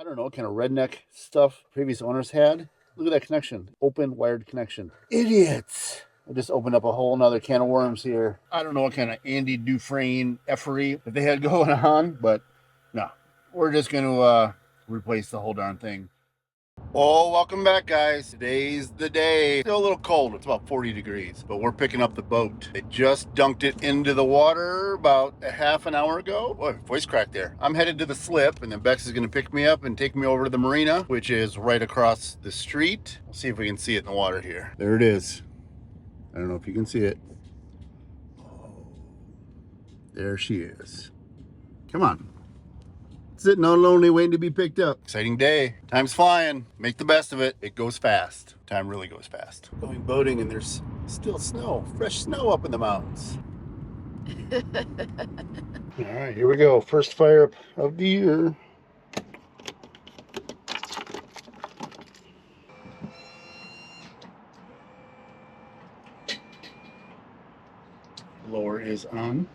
don't know what kind of redneck stuff previous owners had. Look at that connection. Open wired connection. Idiots. I just opened up a whole nother can of worms here. I don't know what kind of Andy Dufresne effery that they had going on, but no. We're just going to replace the whole darn thing. Oh, welcome back, guys. Today's the day. Still a little cold. It's about 40 degrees, but we're picking up the boat. I just dunked it into the water about a half an hour ago. Boy, voice crack there. I'm headed to the slip, and then Bex is going to pick me up and take me over to the marina, which is right across the street. We'll see if we can see it in the water here. There it is. I don't know if you can see it. Oh, there she is. Come on. Sitting all lonely waiting to be picked up. Exciting day. Time's flying. Make the best of it. It goes fast. Time really goes fast. Going boating and there's still snow. Fresh snow up in the mountains. All right, here we go. First fire up of the year. Blower is on.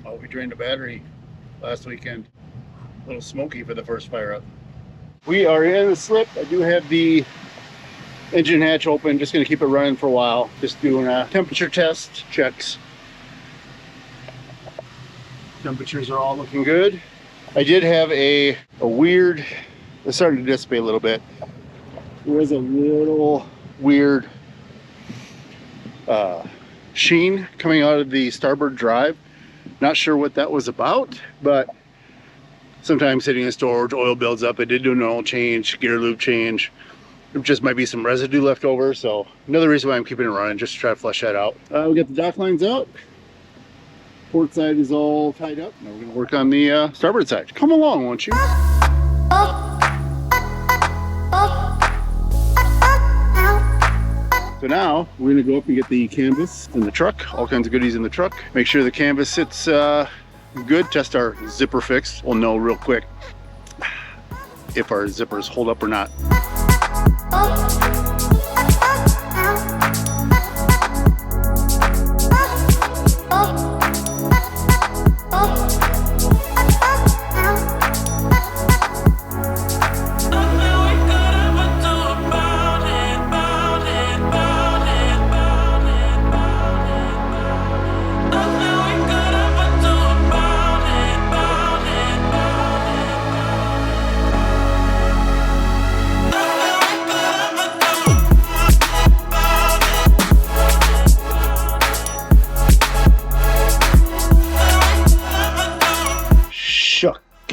Oh, we drained a battery last weekend. A little smoky for the first fire up. We are in the slip. I do have the engine hatch open. Just going to keep it running for a while. Just doing a temperature test checks. Temperatures are all looking good. I did have a weird, it's starting to dissipate a little bit. There was a little weird sheen coming out of the starboard drive. Not sure what that was about, but sometimes sitting in storage, oil builds up. I did do an oil change, gear lube change. There just might be some residue left over, so another reason why I'm keeping it running, just to try to flush that out. We got the dock lines out. Port side is all tied up. Now we're gonna work on the starboard side. Come along, won't you? So now we're gonna go up and get the canvas in the truck, all kinds of goodies in the truck. Make sure the canvas sits good, test our zipper fix. We'll know real quick if our zippers hold up or not.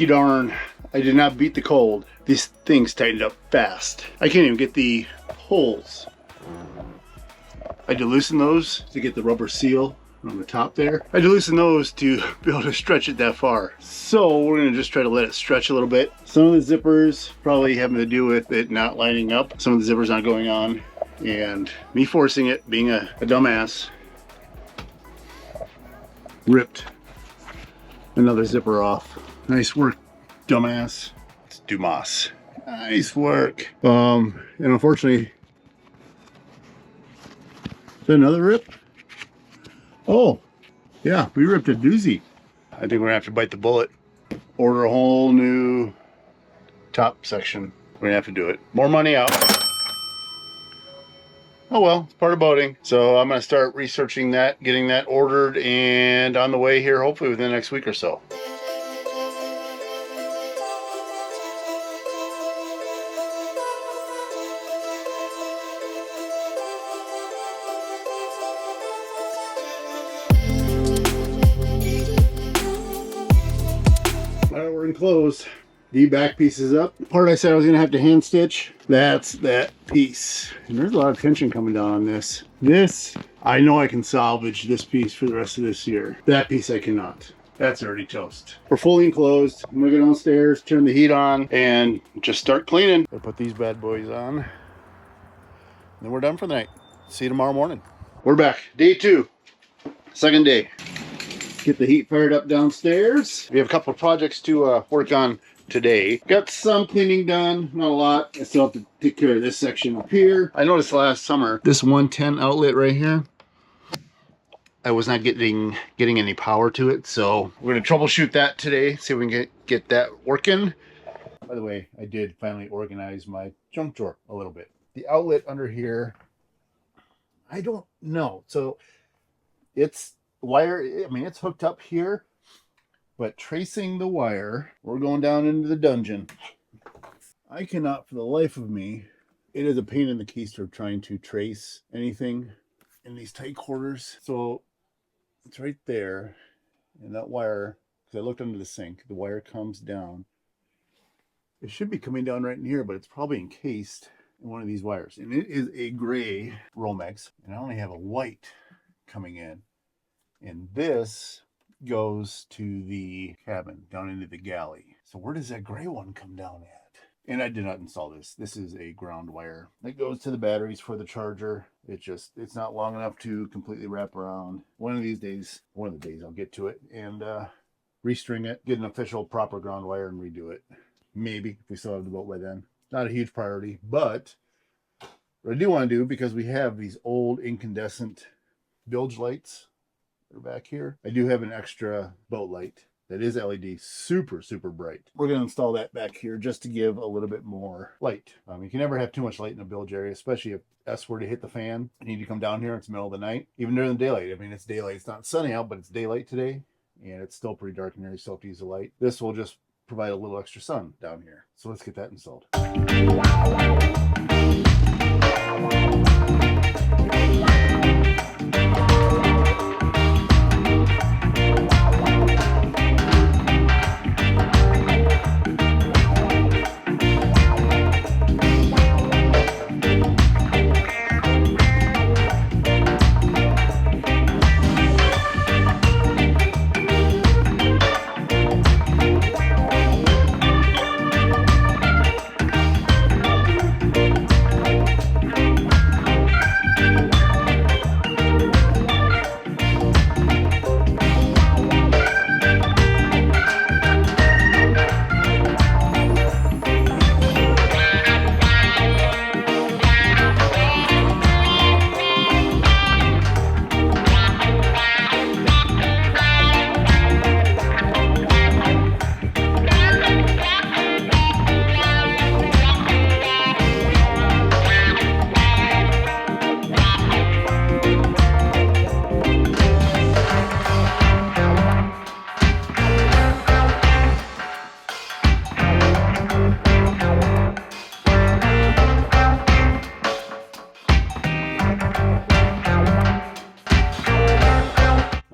Darn, I did not beat the cold. These things tightened up fast. I can't even get the holes. I had to loosen those to get the rubber seal on the top there. I had to loosen those to be able to stretch it that far. So we're gonna just try to let it stretch a little bit. Some of the zippers probably having to do with it not lining up. Some of the zippers not going on. And me forcing it, being a dumbass, ripped another zipper off. Nice work, dumbass. It's Dumas. Nice work. And unfortunately, is that another rip? Oh, yeah, we ripped a doozy. I think we're gonna have to bite the bullet. Order a whole new top section. We're gonna have to do it. More money out. Oh well, it's part of boating. So I'm gonna start researching that, getting that ordered, and on the way here, hopefully within the next week or so. We're enclosed. The back piece is up. The part I said I was gonna have to hand stitch, that's that piece. And there's a lot of tension coming down on this. This, I know I can salvage this piece for the rest of this year. That piece I cannot. That's already toast. We're fully enclosed. I'm gonna go downstairs, turn the heat on, and just start cleaning. I put these bad boys on. then we're done for the night. See you tomorrow morning. We're back. Day 2. Second day. Get the heat fired up downstairs. We have a couple of projects to work on today. Got some cleaning done, not a lot. I still have to take care of this section up here. I noticed last summer, this 110 outlet right here, I was not getting any power to it, so we're gonna troubleshoot that today, see if we can get that working. By the way, I did finally organize my junk drawer a little bit. The outlet under here, I don't know. So it's wire, I mean, it's hooked up here, but tracing the wire, we're going down into the dungeon. I cannot for the life of me, it is a pain in the keister trying to trace anything in these tight quarters. So it's right there, and that wire, because I looked under the sink, the wire comes down. It should be coming down right in here, but it's probably encased in one of these wires. And it is a gray Romex, and I only have a white coming in. And this goes to the cabin, down into the galley. So where does that gray one come down at? And I did not install this. This is a ground wire that goes to the batteries for the charger. It's not long enough to completely wrap around. One of the days I'll get to it and restring it, get an official proper ground wire and redo it. Maybe if we still have the boat by then. Not a huge priority, but what I do want to do, because we have these old incandescent bilge lights that are back here. I do have an extra boat light that is LED, super, super bright. We're going to install that back here just to give a little bit more light. You can never have too much light in a bilge area, especially if S were to hit the fan. You need to come down here, it's the middle of the night, even during the daylight. I mean, it's daylight. It's not sunny out, but it's daylight today, and it's still pretty dark in here. You still have to use the light. This will just provide a little extra sun down here. So let's get that installed.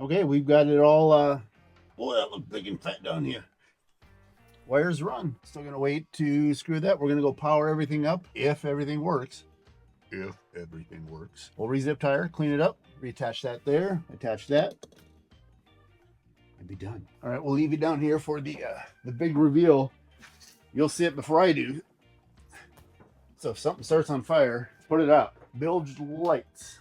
Okay, we've got it all, boy, that looks big and fat down here. Wires run. Still gonna wait to screw that. We're gonna go power everything up if everything works. If everything works. We'll re-zip tire, clean it up, reattach that there, attach that, and be done. All right, we'll leave you down here for the big reveal. You'll see it before I do. So if something starts on fire, put it out. Bilge lights.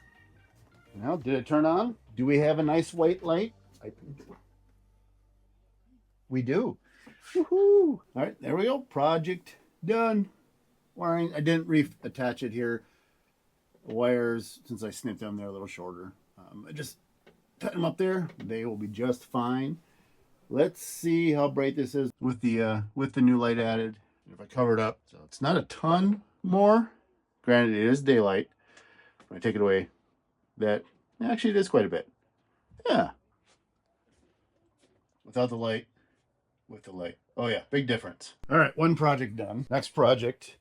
Now, did it turn on? Do we have a nice white light? I think we do. Woohoo! All right, there we go. Project done. Wiring. I didn't reattach it here. The wires, since I snipped them, they're a little shorter. I just tighten them up there. They will be just fine. Let's see how bright this is with the new light added. If I cover it up, so it's not a ton more. Granted, it is daylight. When I take it away, that actually it is quite a bit. Yeah. Without the light, with the light. Oh yeah, big difference. All right, one project done. Next project.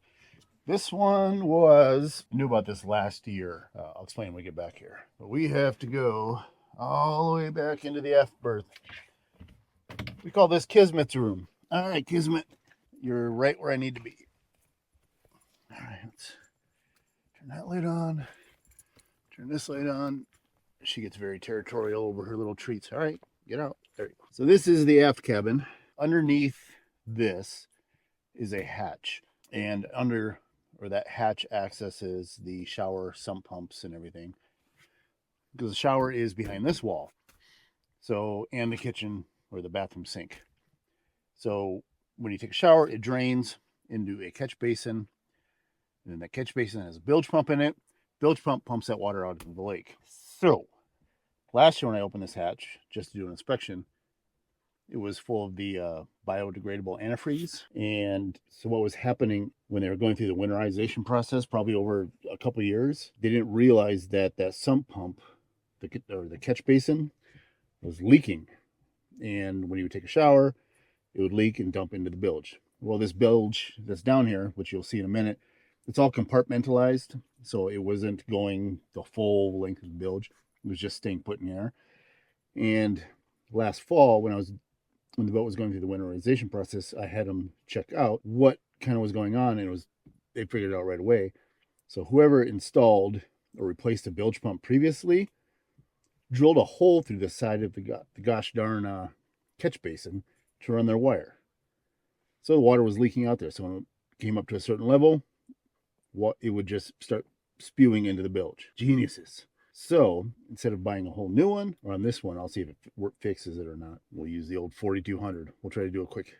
This one was, I knew about this last year. I'll explain when we get back here. But we have to go all the way back into the aft berth. We call this Kismet's room. All right, Kismet, you're right where I need to be. All right, let's turn that light on. Turn this light on. She gets very territorial over her little treats. All right, get out. There you go. So this is the aft cabin. Underneath this is a hatch. And or that hatch accesses the shower sump pumps and everything, because the shower is behind this wall. So, and the kitchen or the bathroom sink. So when you take a shower, it drains into a catch basin, and then that catch basin has a bilge pump in it. Bilge pump pumps that water out into the lake. So last year when I opened this hatch just to do an inspection, it was full of the biodegradable antifreeze. And so what was happening when they were going through the winterization process, probably over a couple of years, they didn't realize that that sump pump, the catch basin, was leaking. And when you would take a shower, it would leak and dump into the bilge. Well, this bilge that's down here, which you'll see in a minute, it's all compartmentalized. So it wasn't going the full length of the bilge. It was just staying put in there. And last fall, when the boat was going through the winterization process, I had them check out what kind of was going on, and they figured it out right away. So whoever installed or replaced a bilge pump previously drilled a hole through the side of the gosh darn catch basin to run their wire. So the water was leaking out there. So when it came up to a certain level, it would just start spewing into the bilge. Geniuses. So instead of buying a whole new one, or on this one, I'll see if it fixes it or not. We'll use the old 4200. We'll try to do a quick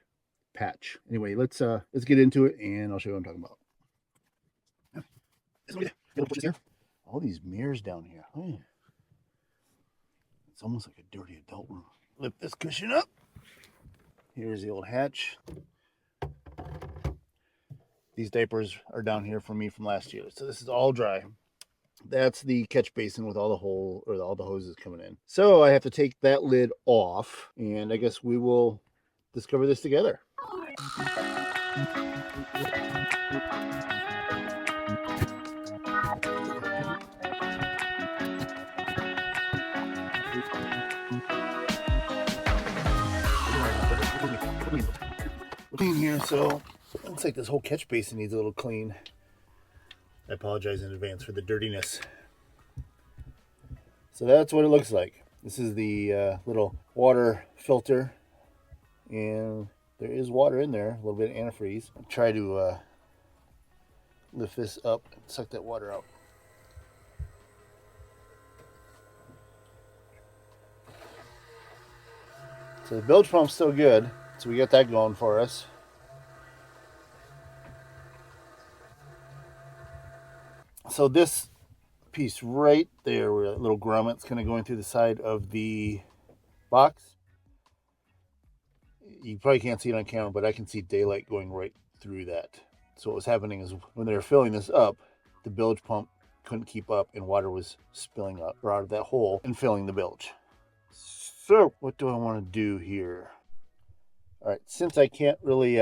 patch. Anyway, let's get into it, and I'll show you what I'm talking about. All these mirrors down here. Oh, it's almost like a dirty adult room. Lift this cushion up. Here's the old hatch. These diapers are down here for me from last year. So this is all dry. That's the catch basin with all the hoses coming in. So I have to take that lid off, and I guess we will discover this together. Clean here, so looks like this whole catch basin needs a little clean. I apologize in advance for the dirtiness. So that's what it looks like. This is the little water filter, and there is water in there, a little bit of antifreeze. I'll try to lift this up and suck that water out. So the bilge pump's still good, so we got that going for us. So this piece right there, where that little grommet's kind of going through the side of the box, you probably can't see it on camera, but I can see daylight going right through that. So what was happening is when they were filling this up, the bilge pump couldn't keep up, and water was spilling up out of that hole and filling the bilge. So what do I want to do here? All right, since I can't really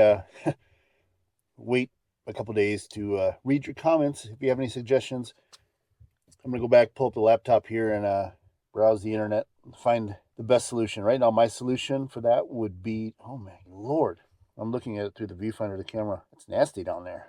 wait a couple days to read your comments, if you have any suggestions, I'm gonna go back, pull up the laptop here, and browse the internet and find the best solution. Right now, my solution for that would be, oh my Lord, I'm looking at it through the viewfinder of the camera. It's nasty down there.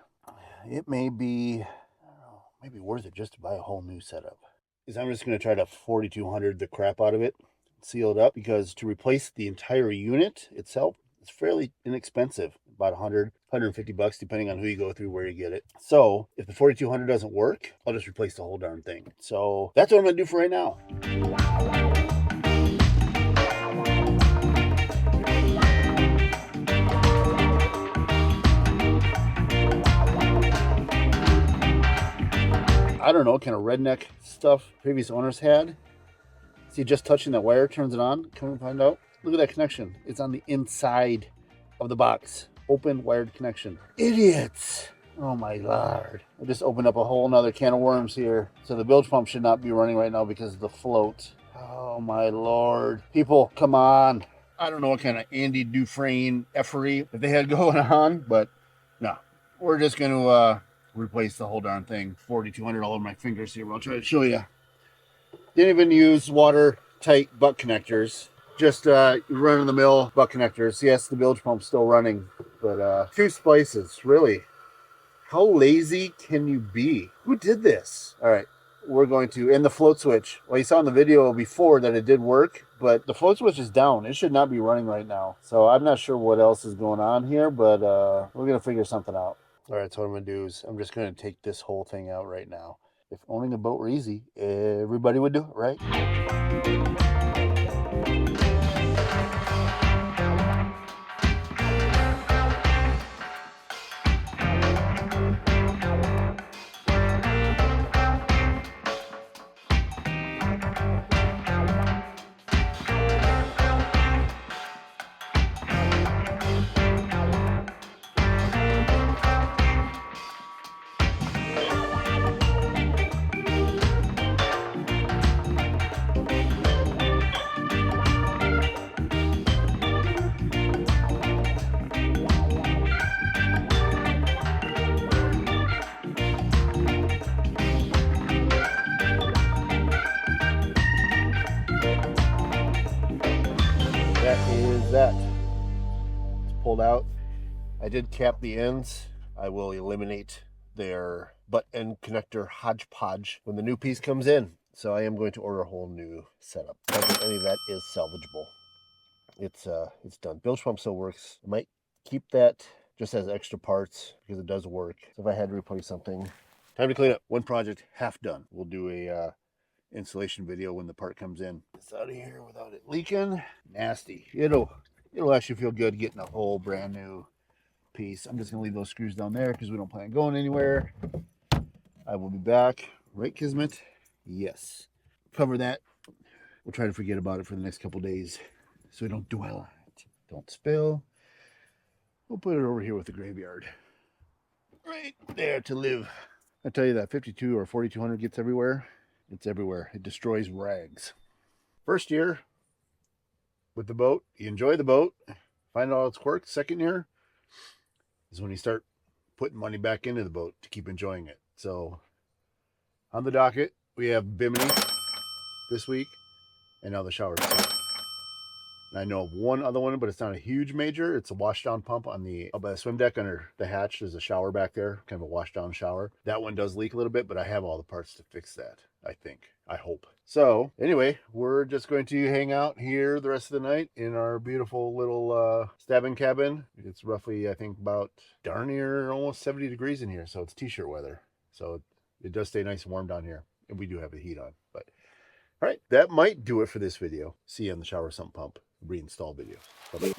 It may be, I don't know, maybe worth it just to buy a whole new setup. Is I'm just gonna try to 4200 the crap out of it, seal it up, because to replace the entire unit itself, it's fairly inexpensive, about 100, 150 bucks, depending on who you go through, where you get it. So if the 4200 doesn't work, I'll just replace the whole darn thing. So that's what I'm gonna do for right now. I don't know what kind of redneck stuff previous owners had. See, just touching that wire turns it on. Come and find out. Look at that connection. It's on the inside of the box. Open wired connection. Idiots! Oh my Lord. I just opened up a whole nother can of worms here. So the bilge pump should not be running right now because of the float. Oh my Lord. People, come on. I don't know what kind of Andy Dufresne effery that they had going on, but no. We're just going to replace the whole darn thing. 4200 all over my fingers here. I'll try to show you. Didn't even use watertight butt connectors. Just run-of-the-mill butt connectors. Yes, the bilge pump's still running, but 2 splices, really. How lazy can you be? Who did this? All right, we're going to, and the float switch. Well, you saw in the video before that it did work, but the float switch is down. It should not be running right now. So I'm not sure what else is going on here, but we're going to figure something out. All right, so what I'm going to do is I'm just going to take this whole thing out right now. If owning a boat were easy, everybody would do it, right? That is that. It's pulled out. I did cap the ends. I will eliminate their butt end connector hodgepodge when the new piece comes in. So I am going to order a whole new setup. I don't think any of that is salvageable. It's done. Bilge pump still works. I might keep that just as extra parts because it does work. So if I had to replace something, time to clean up. One project half done. We'll do a installation video when the part comes in. It's out of here without it leaking. Nasty. It'll actually feel good getting a whole brand new piece. I'm just gonna leave those screws down there because we don't plan on going anywhere. I will be back. Right, Kismet? Yes. Cover that. We'll try to forget about it for the next couple days so we don't dwell on it. Don't spill. We'll put it over here with the graveyard. Right there to live. I tell you that 52 or 4200 gets everywhere. It's everywhere. It destroys rags. First year with the boat, you enjoy the boat, find out all its quirks. Second year is when you start putting money back into the boat to keep enjoying it. So on the docket, we have bimini this week, and now the shower set. And I know of one other one, but it's not a huge major. It's a washdown pump on the up by the swim deck under the hatch. There's a shower back there, kind of a washdown shower. That one does leak a little bit, but I have all the parts to fix that, I think. I hope. So anyway, we're just going to hang out here the rest of the night in our beautiful little stabbing cabin. It's roughly, I think, about darn near almost 70 degrees in here. So it's t-shirt weather. So it does stay nice and warm down here. And we do have the heat on. But all right, that might do it for this video. See you on the shower sump pump reinstall video. Bye-bye.